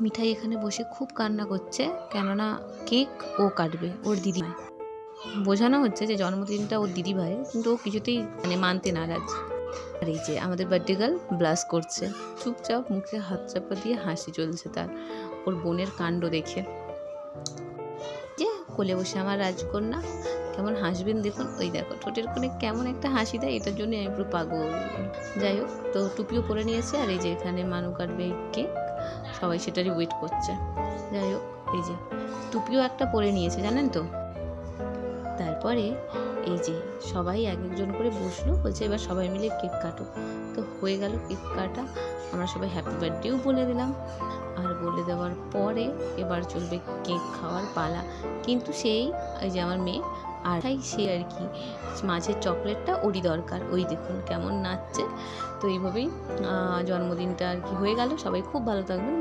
মিঠাই এখানে বসে খুব কান্না করছে, কেননা কেক ও কাটবে, ওর দিদিভাই। বোঝানো হচ্ছে যে জন্মদিনটা ওর দিদিভাইয়ের, কিন্তু ও কিছুতেই মানতে নারাজ। আর এই যে আমাদের বার্থডে গার্ল ব্লাশ করছে, চুপচাপ মুখে হাত চাপা দিয়ে হাসি চলছে তার, ওর বোনের কাণ্ড দেখে। যে কোলে বসে আমার রাজকন্যা কেমন হাসবেন দেখুন, ওই দেখো ঠোঁটের কোণে কেমন একটা হাসি দেয়, এটার জন্য আমি পুরো পাগল। যাই হোক, তো টুপিও পরে নিয়েছে, আর এই যে এখানে মানু কাটবে কেক, সবাই সেটারই ওয়েট করছে। যাই হোক, এই যে টুপিও একটা পরে নিয়েছে জানেন তো। তারপরে এই যে সবাই এক একজন করে বসলো, বলছে এবার সবাই মিলে কেক কাটো। তো হয়ে গেল কেক কাটা, আমরা সবাই হ্যাপি বার্থডেও বলে দিলাম। আর বলে দেওয়ার পরে এবার চলবে কেক খাওয়ার পালা। কিন্তু সেই ওই যে আমার মেয়ে আর সে আর কি মাঝের চকলেটটা ওরই দরকার, ওই দেখুন কেমন নাচছে। তো এইভাবেই জন্মদিনটা আর কি হয়ে গেল। সবাই খুব ভালো থাকবেন।